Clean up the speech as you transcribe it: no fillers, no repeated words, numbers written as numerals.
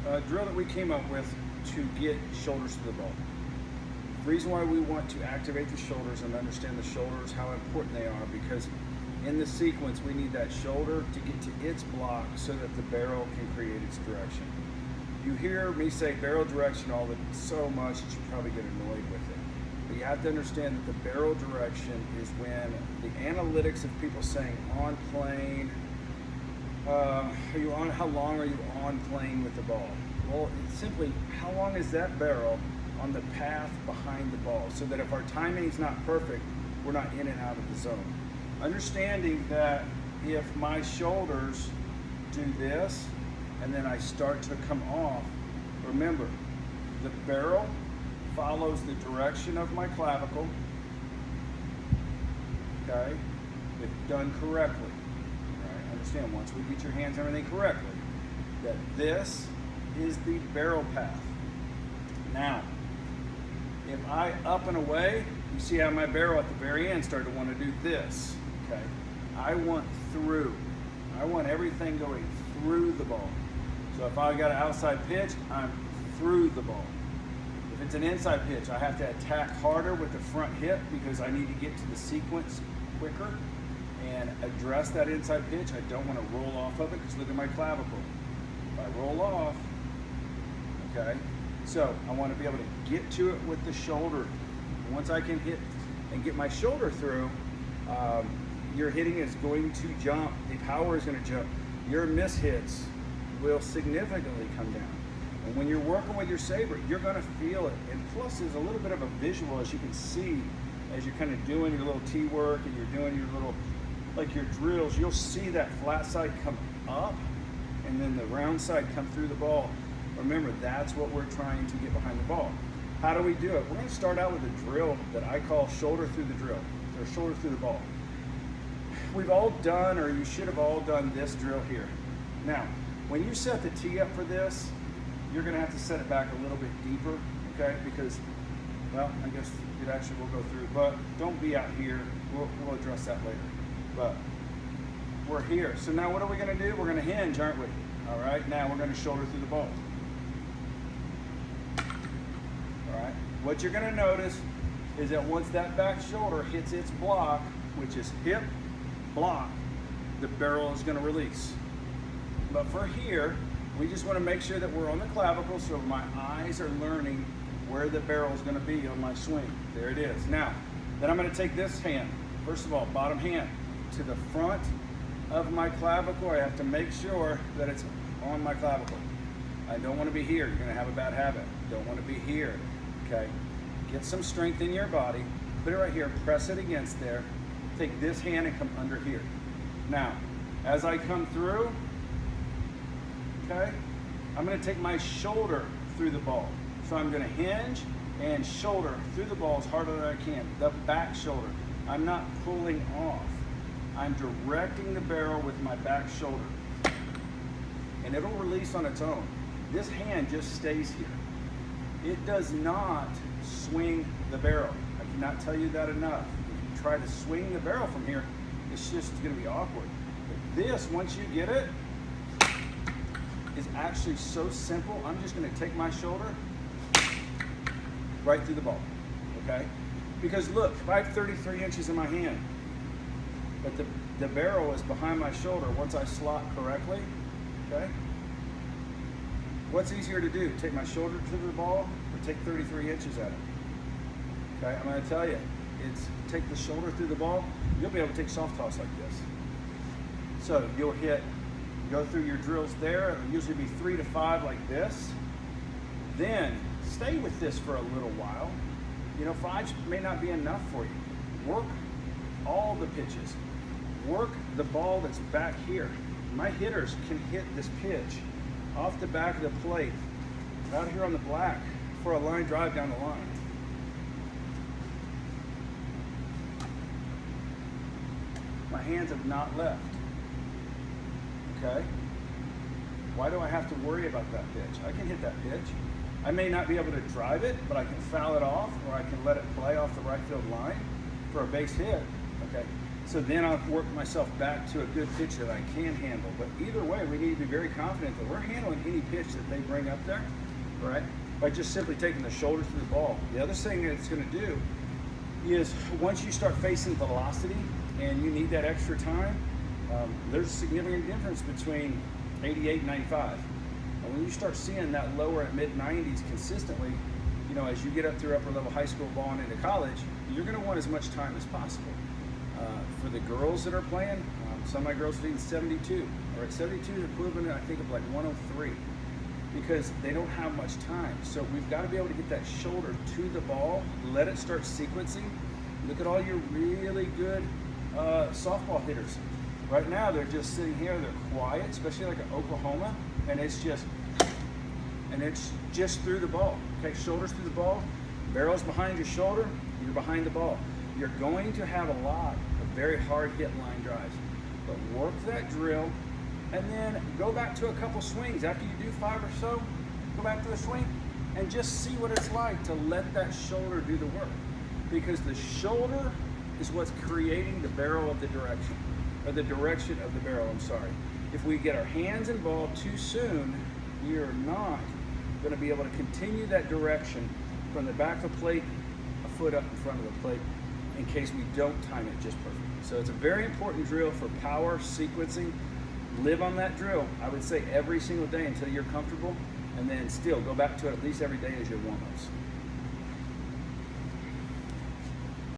a drill that we came up with to get shoulders to the ball. The reason why we want to activate the shoulders and understand the shoulders, how important they are, because in the sequence we need that shoulder to get to its block so that the barrel can create its direction. You hear me say barrel direction so much that you probably get annoyed with it. But you have to understand that the barrel direction is when the analytics of people saying on plane, how long are you on plane with the ball? Well, it's simply how long is that barrel on the path behind the ball, so that if our timing is not perfect, we're not in and out of the zone. Understanding that if my shoulders do this and then I start to come off, remember, the barrel follows the direction of my clavicle, okay, if done correctly. Right? Understand, once we get your hands and everything correctly, that this is the barrel path. Now, if I up and away, you see how my barrel at the very end started to want to do this, okay? I want through. I want everything going through the ball. So if I got an outside pitch, I'm through the ball. If it's an inside pitch, I have to attack harder with the front hip because I need to get to the sequence quicker and address that inside pitch. I don't want to roll off of it because look at my clavicle. If I roll off, okay? So I want to be able to get to it with the shoulder. Once I can hit and get my shoulder through, your hitting is going to jump. The power is going to jump. Your miss hits will significantly come down. And when you're working with your saber, you're going to feel it. And plus, there's a little bit of a visual, as you can see, as you're kind of doing your little T work and you're doing your little, like your drills, you'll see that flat side come up and then the round side come through the ball. Remember, that's what we're trying to get behind the ball. How do we do it? We're going to start out with a drill that I call shoulder through the drill, or shoulder through the ball. We've all done, or you should have all done this drill here. Now, when you set the tee up for this, you're going to have to set it back a little bit deeper, okay? Because, well, I guess it actually will go through, but don't be out here. We'll address that later. But we're here. So now what are we going to do? We're going to hinge, aren't we? All right, now we're going to shoulder through the ball. All right, what you're going to notice is that once that back shoulder hits its block, which is hip, block, the barrel is going to release. But for here, we just want to make sure that we're on the clavicle so my eyes are learning where the barrel is going to be on my swing. There it is. Now, then I'm going to take this hand, first of all, bottom hand, to the front of my clavicle. I have to make sure that it's on my clavicle. I don't want to be here. You're going to have a bad habit. Don't want to be here. Okay? Get some strength in your body. Put it right here. Press it against there. Take this hand and come under here. Now, as I come through, okay, I'm going to take my shoulder through the ball. So I'm going to hinge and shoulder through the ball as hard as I can. The back shoulder. I'm not pulling off. I'm directing the barrel with my back shoulder. And it'll release on its own. This hand just stays here. It does not swing the barrel. I cannot tell you that enough. If you try to swing the barrel from here, it's just going to be awkward. But this, once you get it, is actually so simple. I'm just going to take my shoulder right through the ball, okay? Because look, I have 33 inches in my hand, but the barrel is behind my shoulder once I slot correctly, okay? What's easier to do, take my shoulder to the ball or take 33 inches at it? Okay, I'm going to tell you, it's take the shoulder through the ball, you'll be able to take soft toss like this. So you'll hit, go through your drills there, it'll usually be 3 to 5 like this. Then stay with this for a little while. You know, 5 may not be enough for you. Work all the pitches. Work the ball that's back here. My hitters can hit this pitch off the back of the plate, out here on the black, for a line drive down the line. My hands have not left. Okay? Why do I have to worry about that pitch? I can hit that pitch. I may not be able to drive it, but I can foul it off, or I can let it play off the right field line for a base hit. Okay? So then I'll work myself back to a good pitch that I can handle. But either way, we need to be very confident that we're handling any pitch that they bring up there, right? By just simply taking the shoulder to the ball. The other thing that it's going to do is once you start facing velocity and you need that extra time, there's a significant difference between 88 and 95. And when you start seeing that lower at mid 90s consistently, you know, as you get up through upper level high school ball and into college, you're going to want as much time as possible. For the girls that are playing, some of my girls are hitting 72, or at 72 is equivalent, I think, of like 103, because they don't have much time. So we've got to be able to get that shoulder to the ball, let it start sequencing. Look at all your really good softball hitters. Right now, they're just sitting here, they're quiet, especially like at Oklahoma, and it's just through the ball. Okay, shoulders through the ball, barrel's behind your shoulder, you're behind the ball. You're going to have a lot of very hard hit line drives, but work that drill, and then go back to a couple swings. After you do 5 or so, go back to the swing and just see what it's like to let that shoulder do the work, because the shoulder is what's creating the barrel of the direction, or the direction of the barrel, I'm sorry. If we get our hands involved too soon, we are not going to be able to continue that direction from the back of the plate, a foot up in front of the plate, in case we don't time it just perfect. So it's a very important drill for power sequencing. Live on that drill, I would say, every single day until you're comfortable, and then still go back to it at least every day as your warm-ups.